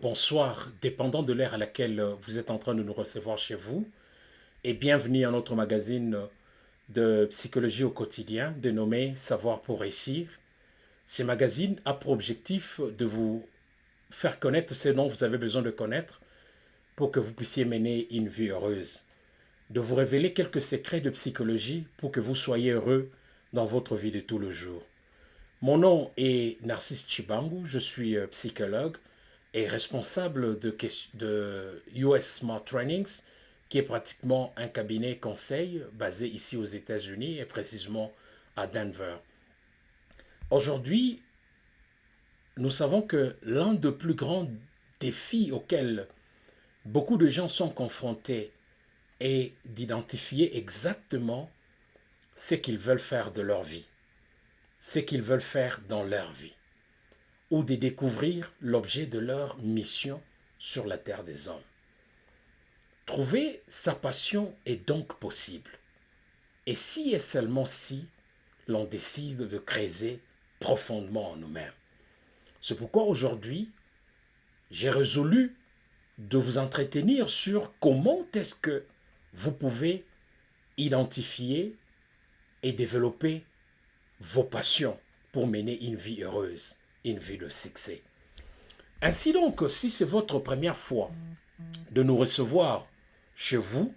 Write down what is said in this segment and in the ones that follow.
bonsoir, dépendant de l'heure à laquelle vous êtes en train de nous recevoir chez vous, et bienvenue à notre magazine de psychologie au quotidien dénommé Savoir pour réussir. Ce magazine a pour objectif de vous faire connaître ce dont vous avez besoin de connaître pour que vous puissiez mener une vie heureuse, de vous révéler quelques secrets de psychologie pour que vous soyez heureux dans votre vie de tous les jours. Mon nom est Narcisse Chibangu, je suis psychologue et responsable de US Smart Trainings, qui est pratiquement un cabinet conseil basé ici aux États-Unis et précisément à Denver. Aujourd'hui, nous savons que l'un des plus grands défis auxquels beaucoup de gens sont confrontés est d'identifier exactement ce qu'ils veulent faire de leur vie, ce qu'ils veulent faire dans leur vie, ou de découvrir l'objet de leur mission sur la terre des hommes. Trouver sa passion est donc possible. Et si et seulement si l'on décide de creuser profondément en nous-mêmes. C'est pourquoi aujourd'hui, j'ai résolu de vous entretenir sur comment est-ce que vous pouvez identifier et développer vos passions pour mener une vie heureuse, une vie de succès. Ainsi donc, si c'est votre première fois de nous recevoir chez vous,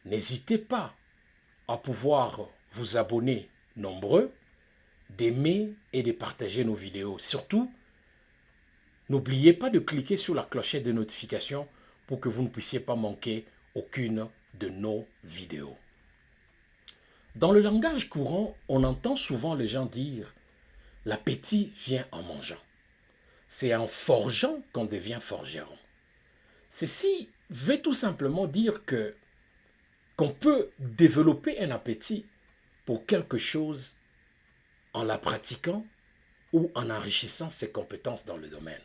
n'hésitez pas à pouvoir vous abonner nombreux, d'aimer et de partager nos vidéos. Surtout, n'oubliez pas de cliquer sur la clochette de notification pour que vous ne puissiez pas manquer aucune de nos vidéos. Dans le langage courant, on entend souvent les gens dire « l'appétit vient en mangeant ». C'est en forgeant qu'on devient forgeron. Ceci veut tout simplement dire qu'on peut développer un appétit pour quelque chose en la pratiquant ou en enrichissant ses compétences dans le domaine.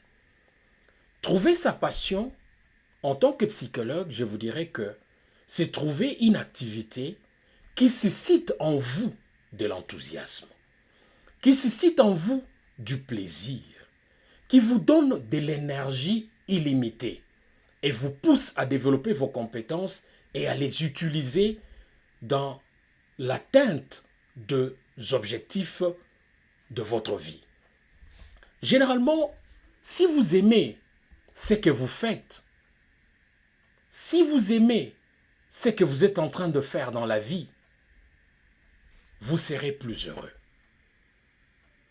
Trouver sa passion, en tant que psychologue, je vous dirais que c'est trouver une activité qui suscite en vous de l'enthousiasme, qui suscite en vous du plaisir, qui vous donne de l'énergie illimitée et vous pousse à développer vos compétences et à les utiliser dans l'atteinte des objectifs de votre vie. Généralement, si vous aimez ce que vous faites, si vous aimez ce que vous êtes en train de faire dans la vie, vous serez plus heureux.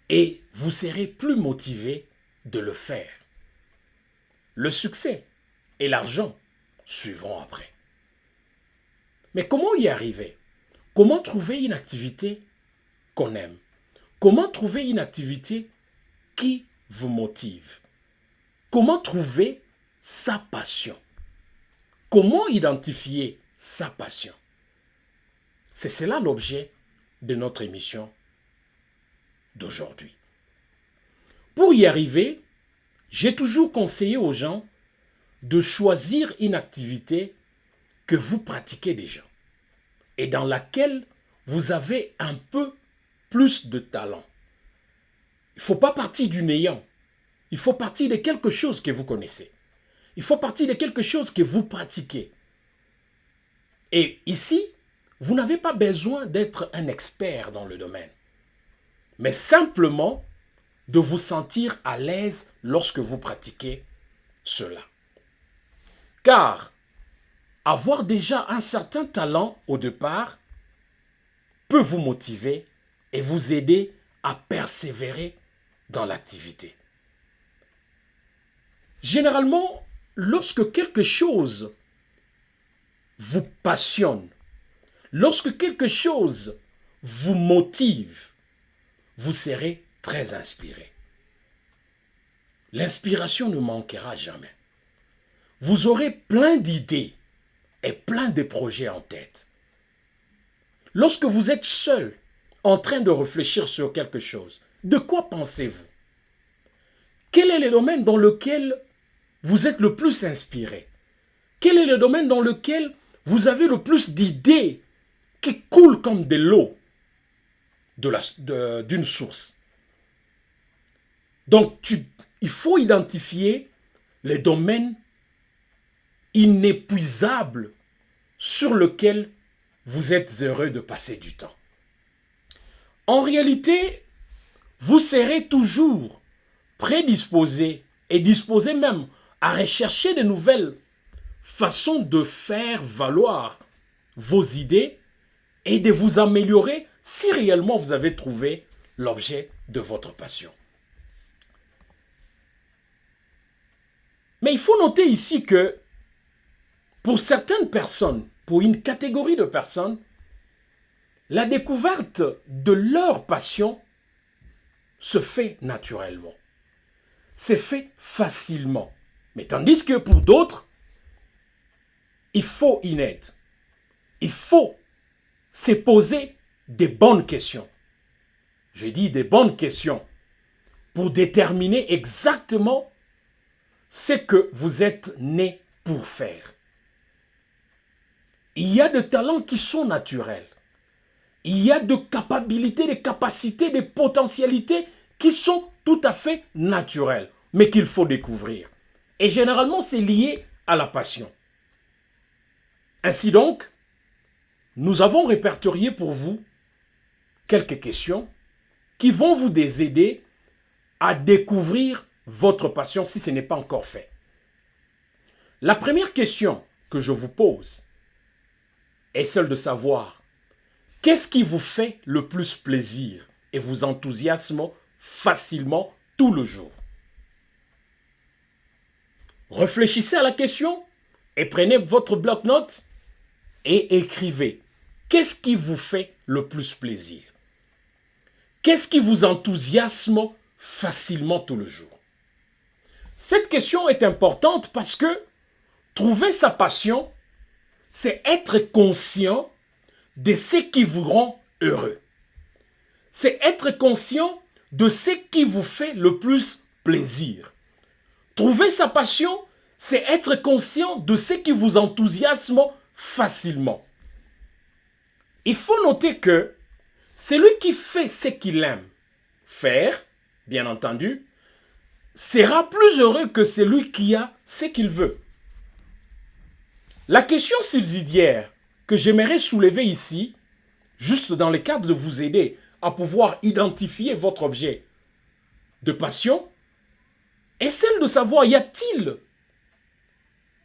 Et vous serez plus motivé de le faire. Le succès et l'argent suivront après. Mais comment y arriver? Comment trouver une activité qu'on aime? Comment trouver une activité qui vous motive? Comment trouver sa passion? Comment identifier sa passion? C'est cela l'objet de notre émission d'aujourd'hui. Pour y arriver, j'ai toujours conseillé aux gens de choisir une activité que vous pratiquez déjà et dans laquelle vous avez un peu plus de talent. Il ne faut pas partir du néant. Il faut partir de quelque chose que vous connaissez. Il faut partir de quelque chose que vous pratiquez. Et ici, vous n'avez pas besoin d'être un expert dans le domaine, mais simplement de vous sentir à l'aise lorsque vous pratiquez cela. Car avoir déjà un certain talent au départ peut vous motiver et vous aider à persévérer dans l'activité. Généralement, lorsque quelque chose vous passionne, lorsque quelque chose vous motive, vous serez très inspiré. L'inspiration ne manquera jamais. Vous aurez plein d'idées et plein de projets en tête. Lorsque vous êtes seul en train de réfléchir sur quelque chose, de quoi pensez-vous? Quel est le domaine dans lequel vous êtes le plus inspiré? Quel est le domaine dans lequel vous avez le plus d'idées qui coulent comme de l'eau d'une source? Donc, il faut identifier les domaines inépuisables sur lesquels vous êtes heureux de passer du temps. En réalité, vous serez toujours prédisposé et disposé même à rechercher de nouvelles façons de faire valoir vos idées et de vous améliorer si réellement vous avez trouvé l'objet de votre passion. Mais il faut noter ici que pour certaines personnes, pour une catégorie de personnes, la découverte de leur passion se fait naturellement. C'est fait facilement. Mais tandis que pour d'autres, il faut une aide. Il faut se poser des bonnes questions. Je dis des bonnes questions pour déterminer exactement ce que vous êtes né pour faire. Il y a des talents qui sont naturels. Il y a des capacités, des potentialités qui sont tout à fait naturelles, mais qu'il faut découvrir. Et généralement, c'est lié à la passion. Ainsi donc, nous avons répertorié pour vous quelques questions qui vont vous aider à découvrir votre passion si ce n'est pas encore fait. La première question que je vous pose est celle de savoir qu'est-ce qui vous fait le plus plaisir et vous enthousiasme facilement tout le jour. Réfléchissez à la question et prenez votre bloc-notes et écrivez. Qu'est-ce qui vous fait le plus plaisir? Qu'est-ce qui vous enthousiasme facilement tout le jour? Cette question est importante parce que trouver sa passion, c'est être conscient de ce qui vous rend heureux. C'est être conscient de ce qui vous fait le plus plaisir. Trouver sa passion, c'est être conscient de ce qui vous enthousiasme facilement. Il faut noter que celui qui fait ce qu'il aime faire, bien entendu, sera plus heureux que celui qui a ce qu'il veut. La question subsidiaire que j'aimerais soulever ici, juste dans le cadre de vous aider à pouvoir identifier votre objet de passion, est celle de savoir, y a-t-il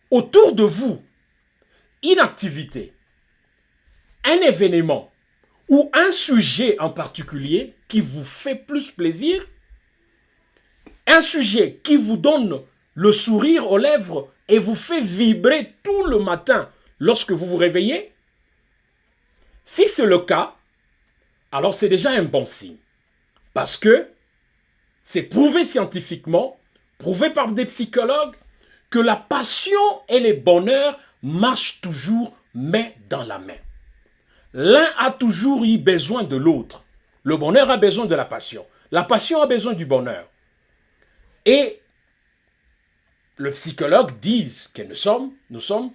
autour de vous une activité, un événement ou un sujet en particulier qui vous fait plus plaisir, un sujet qui vous donne le sourire aux lèvres et vous fait vibrer tout le matin lorsque vous vous réveillez? Si c'est le cas, alors c'est déjà un bon signe. Parce que c'est prouvé scientifiquement, prouvé par des psychologues, que la passion et le bonheur marchent toujours main dans la main. L'un a toujours eu besoin de l'autre. Le bonheur a besoin de la passion. La passion a besoin du bonheur. Et le psychologue dit que nous sommes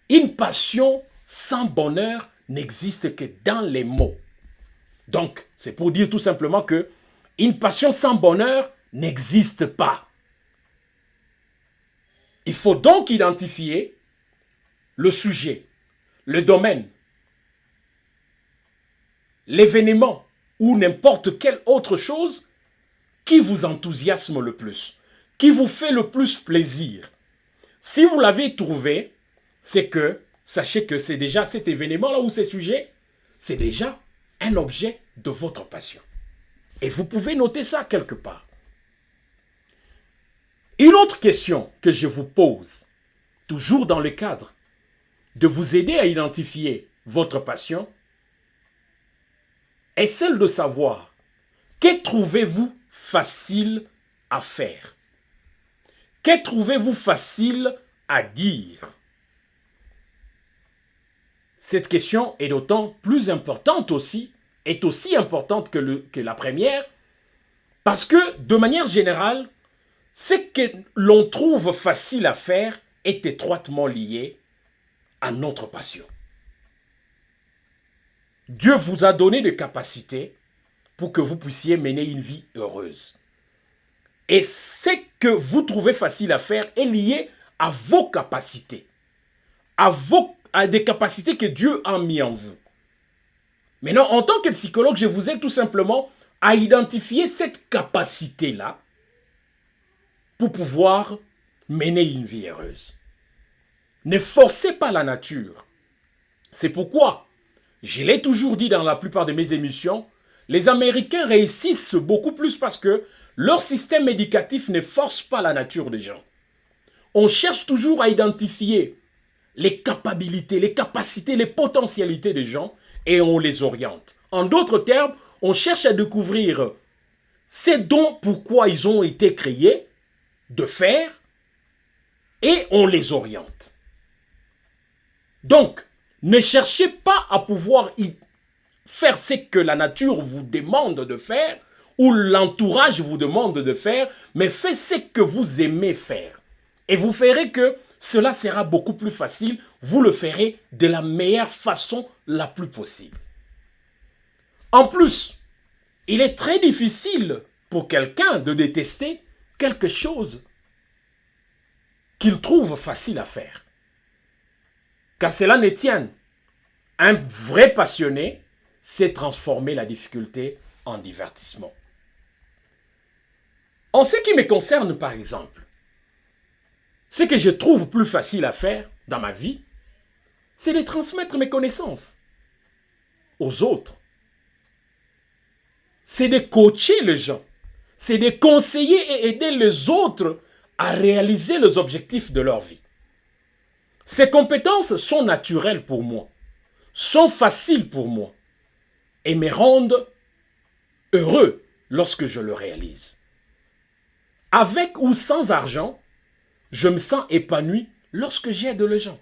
une passion sans bonheur n'existe que dans les mots. Donc, c'est pour dire tout simplement que une passion sans bonheur n'existe pas. Il faut donc identifier le sujet, le domaine, l'événement ou n'importe quelle autre chose qui vous enthousiasme le plus, qui vous fait le plus plaisir. Si vous l'avez trouvé, c'est que, sachez que c'est déjà cet événement-là ou ce sujet, c'est déjà un objet de votre passion. Et vous pouvez noter ça quelque part. Une autre question que je vous pose, toujours dans le cadre de vous aider à identifier votre passion, est celle de savoir que trouvez-vous facile à faire? Que trouvez-vous facile à dire? Cette question est d'autant plus importante aussi, est aussi importante que la première, parce que de manière générale, ce que l'on trouve facile à faire est étroitement lié à notre passion. Dieu vous a donné des capacités pour que vous puissiez mener une vie heureuse. Et ce que vous trouvez facile à faire est lié à vos capacités, à des capacités que Dieu a mis en vous. Maintenant, en tant que psychologue, je vous aide tout simplement à identifier cette capacité-là pour pouvoir mener une vie heureuse. Ne forcez pas la nature. C'est pourquoi, je l'ai toujours dit dans la plupart de mes émissions, les Américains réussissent beaucoup plus parce que leur système éducatif ne force pas la nature des gens. On cherche toujours à identifier les capacités, les potentialités des gens et on les oriente. En d'autres termes, on cherche à découvrir ces dons pourquoi ils ont été créés de faire et on les oriente. Donc, ne cherchez pas à pouvoir faire ce que la nature vous demande de faire ou l'entourage vous demande de faire, mais faites ce que vous aimez faire. Et vous verrez que cela sera beaucoup plus facile, vous le ferez de la meilleure façon la plus possible. En plus, il est très difficile pour quelqu'un de détester quelque chose qu'il trouve facile à faire. Qu'à cela ne tienne, un vrai passionné sait transformer la difficulté en divertissement. En ce qui me concerne, par exemple, ce que je trouve plus facile à faire dans ma vie, c'est de transmettre mes connaissances aux autres. C'est de coacher les gens. C'est de conseiller et aider les autres à réaliser les objectifs de leur vie. Ces compétences sont naturelles pour moi, sont faciles pour moi et me rendent heureux lorsque je le réalise. Avec ou sans argent, je me sens épanoui lorsque j'aide les gens.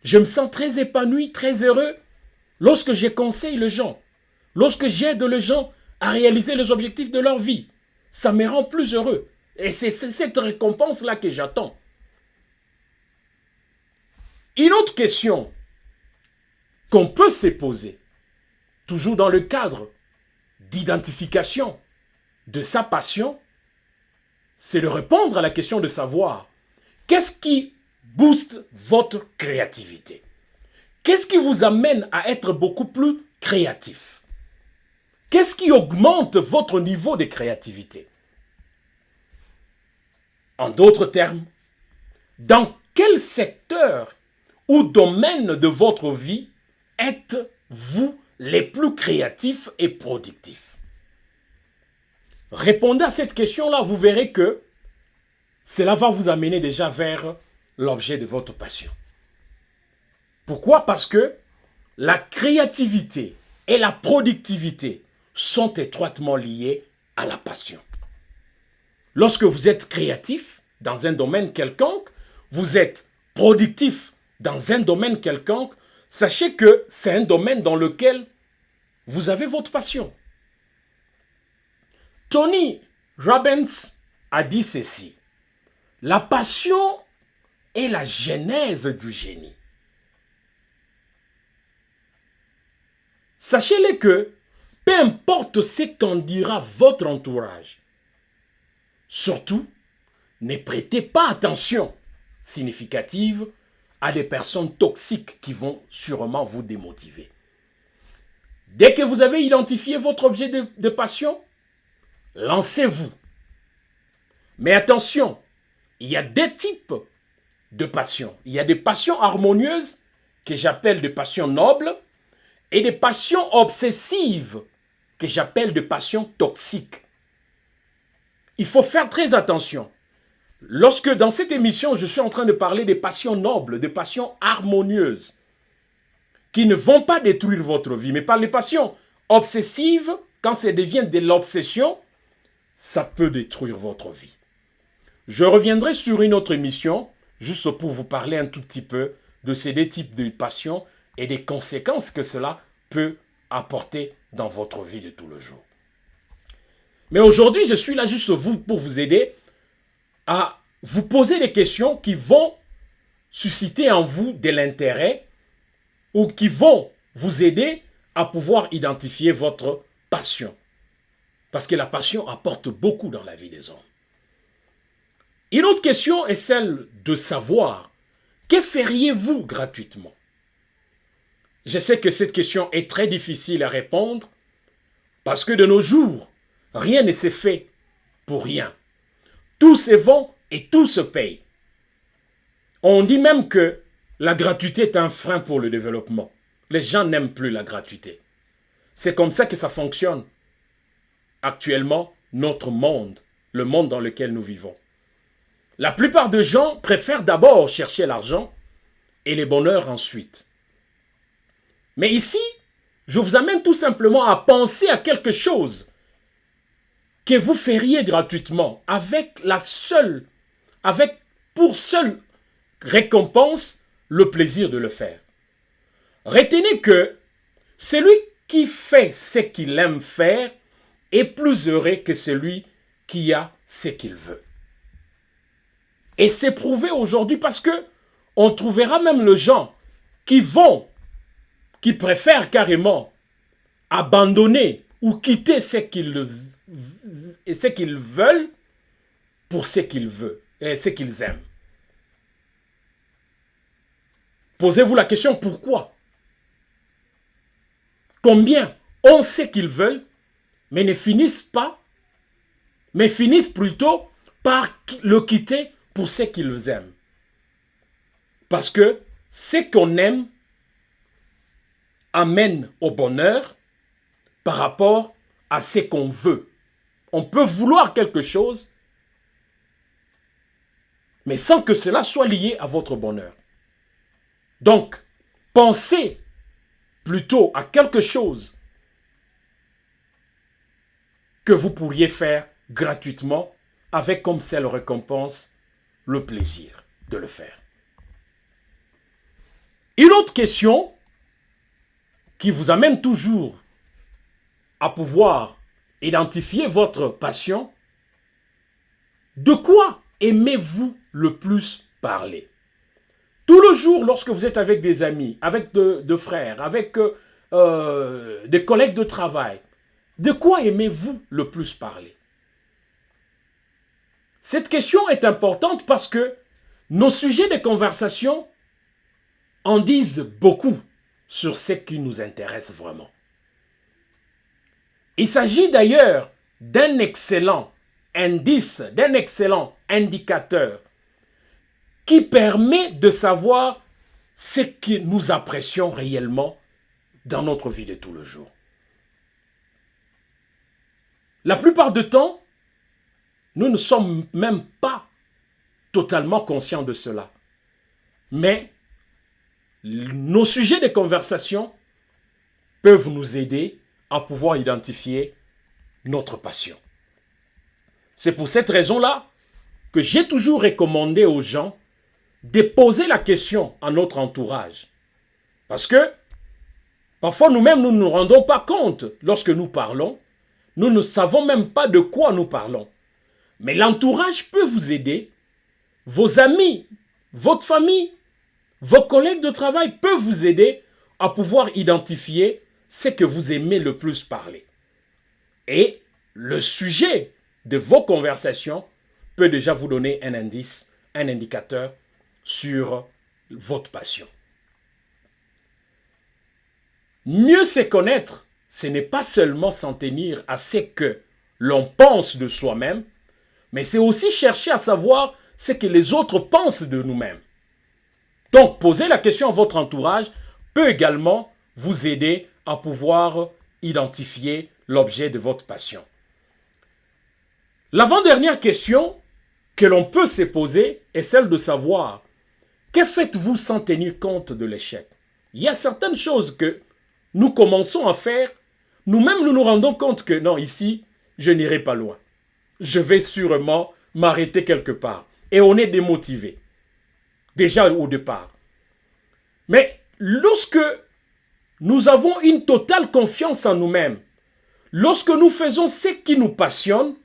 Je me sens très épanoui, très heureux lorsque je conseille les gens, lorsque j'aide les gens à réaliser les objectifs de leur vie. Ça me rend plus heureux. Et c'est cette récompense-là que j'attends. Une autre question qu'on peut se poser, toujours dans le cadre d'identification de sa passion, c'est de répondre à la question de savoir qu'est-ce qui booste votre créativité? Qu'est-ce qui vous amène à être beaucoup plus créatif? Qu'est-ce qui augmente votre niveau de créativité? En d'autres termes, dans quel secteur ou domaine de votre vie êtes-vous les plus créatifs et productifs? Répondez à cette question-là, vous verrez que cela va vous amener déjà vers l'objet de votre passion. Pourquoi? Parce que la créativité et la productivité sont étroitement liées à la passion. Lorsque vous êtes créatif dans un domaine quelconque, vous êtes productif dans un domaine quelconque, sachez que c'est un domaine dans lequel vous avez votre passion. Tony Robbins a dit ceci: la passion est la genèse du génie. Sachez-le que, peu importe ce qu'en dira votre entourage, surtout, ne prêtez pas attention significative à des personnes toxiques qui vont sûrement vous démotiver. Dès que vous avez identifié votre objet de passion, lancez-vous. Mais attention, il y a deux types de passions. Il y a des passions harmonieuses, que j'appelle des passions nobles, et des passions obsessives, que j'appelle des passions toxiques. Il faut faire très attention. Lorsque dans cette émission, je suis en train de parler des passions nobles, des passions harmonieuses, qui ne vont pas détruire votre vie, mais par les passions obsessives, quand ça devient de l'obsession, ça peut détruire votre vie. Je reviendrai sur une autre émission, juste pour vous parler un tout petit peu de ces deux types de passions et des conséquences que cela peut apporter dans votre vie de tous les jours. Mais aujourd'hui, je suis là juste pour vous aider à vous poser des questions qui vont susciter en vous de l'intérêt ou qui vont vous aider à pouvoir identifier votre passion. Parce que la passion apporte beaucoup dans la vie des hommes. Une autre question est celle de savoir, que feriez-vous gratuitement? Je sais que cette question est très difficile à répondre parce que de nos jours, rien ne s'est fait pour rien. Tout se vend et tout se paye. On dit même que la gratuité est un frein pour le développement. Les gens n'aiment plus la gratuité. C'est comme ça que ça fonctionne. Actuellement, notre monde, le monde dans lequel nous vivons. La plupart des gens préfèrent d'abord chercher l'argent et le bonheur ensuite. Mais ici, je vous amène tout simplement à penser à quelque chose que vous feriez gratuitement avec pour seule récompense le plaisir de le faire. Retenez que celui qui fait ce qu'il aime faire est plus heureux que celui qui a ce qu'il veut. Et c'est prouvé aujourd'hui parce que on trouvera même les gens qui préfèrent carrément abandonner ou quitter ce qu'ils veulent pour ce qu'ils veulent et ce qu'ils aiment. Posez-vous la question pourquoi? Combien ont ce qu'ils veulent, mais ne finissent pas, mais finissent plutôt par le quitter pour ce qu'ils aiment. Parce que ce qu'on aime amène au bonheur par rapport à ce qu'on veut. On peut vouloir quelque chose, mais sans que cela soit lié à votre bonheur. Donc, pensez plutôt à quelque chose que vous pourriez faire gratuitement avec comme seule récompense le plaisir de le faire. Une autre question qui vous amène toujours à pouvoir identifier votre passion, de quoi aimez-vous le plus parler? Tout le jour, lorsque vous êtes avec des amis, avec de frères, avec des collègues de travail, de quoi aimez-vous le plus parler? Cette question est importante parce que nos sujets de conversation en disent beaucoup sur ce qui nous intéresse vraiment. Il s'agit d'ailleurs d'un excellent indice, d'un excellent indicateur qui permet de savoir ce que nous apprécions réellement dans notre vie de tous les jours. La plupart du temps, nous ne sommes même pas totalement conscients de cela. Mais nos sujets de conversation peuvent nous aider à pouvoir identifier notre passion. C'est pour cette raison-là que j'ai toujours recommandé aux gens de poser la question à notre entourage. Parce que parfois nous-mêmes, nous ne nous rendons pas compte lorsque nous parlons. Nous ne savons même pas de quoi nous parlons. Mais l'entourage peut vous aider. Vos amis, votre famille, vos collègues de travail peuvent vous aider à pouvoir identifier ce que vous aimez le plus parler. Et le sujet de vos conversations peut déjà vous donner un indice, un indicateur sur votre passion. Mieux se connaître, ce n'est pas seulement s'en tenir à ce que l'on pense de soi-même, mais c'est aussi chercher à savoir ce que les autres pensent de nous-mêmes. Donc, poser la question à votre entourage peut également vous aider à pouvoir identifier l'objet de votre passion. L'avant-dernière question que l'on peut se poser est celle de savoir que faites-vous sans tenir compte de l'échec? Il y a certaines choses que nous commençons à faire, nous-mêmes nous nous rendons compte que non, ici, je n'irai pas loin. Je vais sûrement m'arrêter quelque part. Et on est démotivé. Déjà au départ. Mais lorsque nous avons une totale confiance en nous-mêmes, lorsque nous faisons ce qui nous passionne,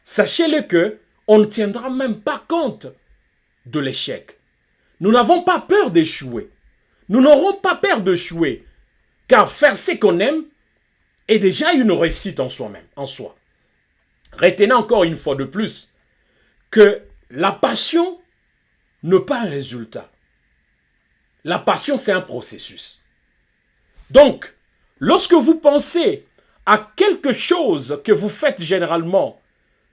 sachez-le que on ne tiendra même pas compte de l'échec. Nous n'avons pas peur d'échouer. Nous n'aurons pas peur d'échouer. Car faire ce qu'on aime est déjà une réussite en soi-même, en soi. Retenez encore une fois de plus que la passion n'est pas un résultat. La passion, c'est un processus. Donc, lorsque vous pensez à quelque chose que vous faites généralement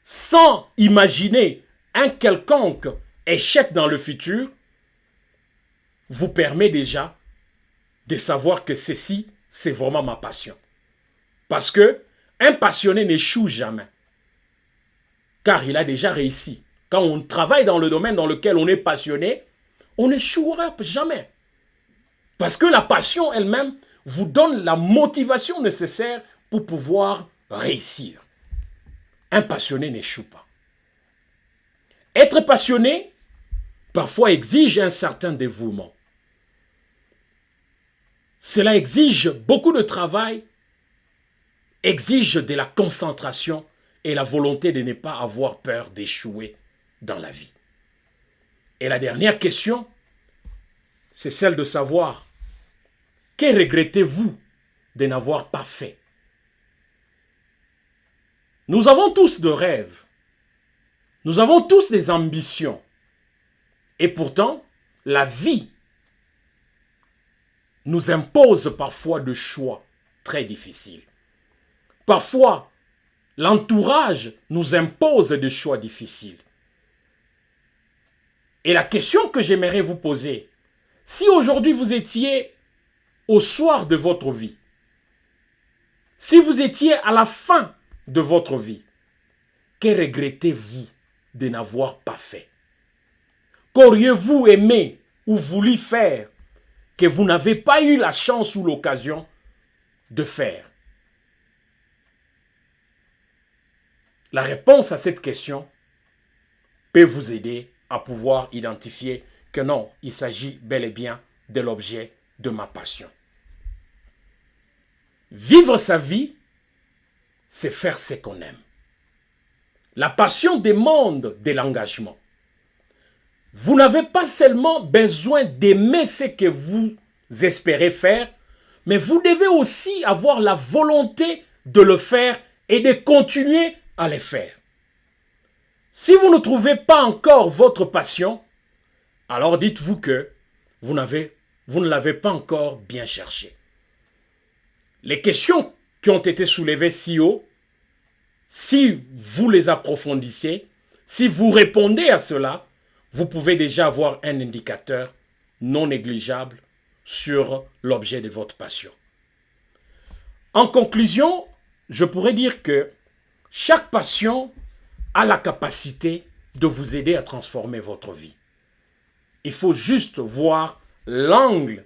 sans imaginer un quelconque échec dans le futur, vous permet déjà de savoir que ceci, c'est vraiment ma passion. Parce que un passionné n'échoue jamais. Car il a déjà réussi. Quand on travaille dans le domaine dans lequel on est passionné, on n'échouera jamais. Parce que la passion elle-même vous donne la motivation nécessaire pour pouvoir réussir. Un passionné n'échoue pas. Être passionné, parfois exige un certain dévouement. Cela exige beaucoup de travail, exige de la concentration et la volonté de ne pas avoir peur d'échouer dans la vie. Et la dernière question, c'est celle de savoir, que regrettez-vous de n'avoir pas fait? Nous avons tous des rêves. Nous avons tous des ambitions. Et pourtant, la vie nous impose parfois des choix très difficiles. Parfois, l'entourage nous impose des choix difficiles. Et la question que j'aimerais vous poser, si aujourd'hui vous étiez au soir de votre vie, si vous étiez à la fin de votre vie, que regrettez-vous de n'avoir pas fait? Qu'auriez-vous aimé ou voulu faire que vous n'avez pas eu la chance ou l'occasion de faire? La réponse à cette question peut vous aider à pouvoir identifier que non, il s'agit bel et bien de l'objet de ma passion. Vivre sa vie, c'est faire ce qu'on aime. La passion demande de l'engagement. Vous n'avez pas seulement besoin d'aimer ce que vous espérez faire, mais vous devez aussi avoir la volonté de le faire et de continuer à le faire. Si vous ne trouvez pas encore votre passion, alors dites-vous que vous ne l'avez pas encore bien cherché. Les questions qui ont été soulevées si haut, si vous les approfondissez, si vous répondez à cela, vous pouvez déjà avoir un indicateur non négligeable sur l'objet de votre passion. En conclusion, je pourrais dire que chaque passion a la capacité de vous aider à transformer votre vie. Il faut juste voir l'angle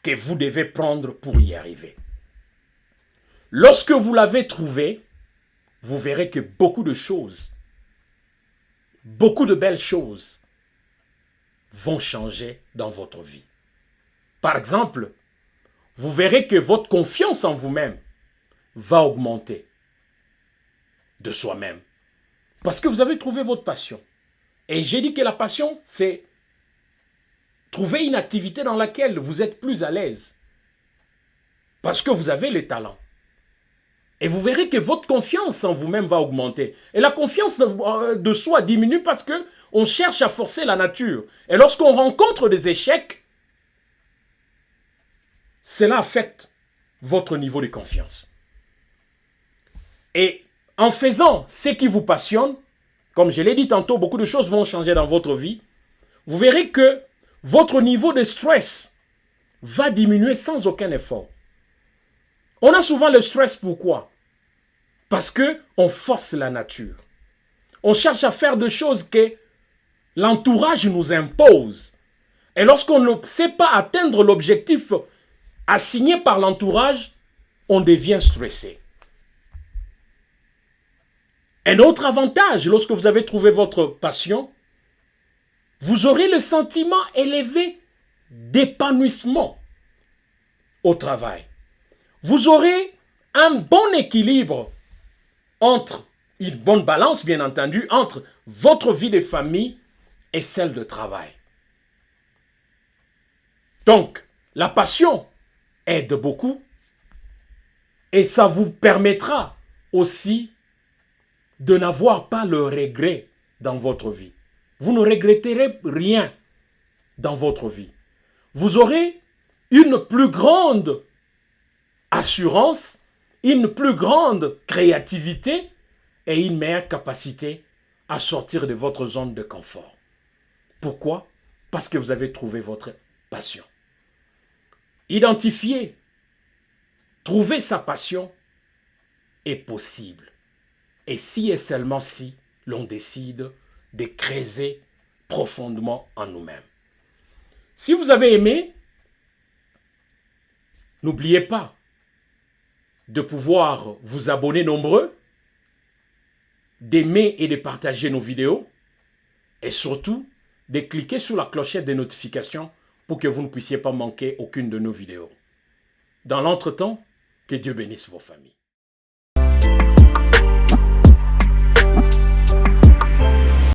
que vous devez prendre pour y arriver. Lorsque vous l'avez trouvé, vous verrez que beaucoup de choses, beaucoup de belles choses vont changer dans votre vie. Par exemple, vous verrez que votre confiance en vous-même va augmenter de soi-même. Parce que vous avez trouvé votre passion. Et j'ai dit que la passion, c'est trouver une activité dans laquelle vous êtes plus à l'aise. Parce que vous avez les talents. Et vous verrez que votre confiance en vous-même va augmenter. Et la confiance de soi diminue parce qu'on cherche à forcer la nature. Et lorsqu'on rencontre des échecs, cela affecte votre niveau de confiance. Et en faisant ce qui vous passionne, comme je l'ai dit tantôt, beaucoup de choses vont changer dans votre vie. Vous verrez que votre niveau de stress va diminuer sans aucun effort. On a souvent le stress, pourquoi? Parce qu'on force la nature. On cherche à faire des choses que l'entourage nous impose. Et lorsqu'on ne sait pas atteindre l'objectif assigné par l'entourage, on devient stressé. Un autre avantage, lorsque vous avez trouvé votre passion, vous aurez le sentiment élevé d'épanouissement au travail. Vous aurez un bon équilibre entre, une bonne balance bien entendu, entre votre vie de famille et celle de travail. Donc, la passion aide beaucoup Et ça vous permettra aussi de n'avoir pas le regret dans votre vie. Vous ne regretterez rien dans votre vie. Vous aurez une plus grande assurance, une plus grande créativité et une meilleure capacité à sortir de votre zone de confort. Pourquoi? Parce que vous avez trouvé votre passion. Identifier, trouver sa passion est possible. Et si et seulement si l'on décide de creuser profondément en nous-mêmes. Si vous avez aimé, n'oubliez pas de pouvoir vous abonner nombreux, d'aimer et de partager nos vidéos et surtout de cliquer sur la clochette des notifications pour que vous ne puissiez pas manquer aucune de nos vidéos. Dans l'entretemps, que Dieu bénisse vos familles.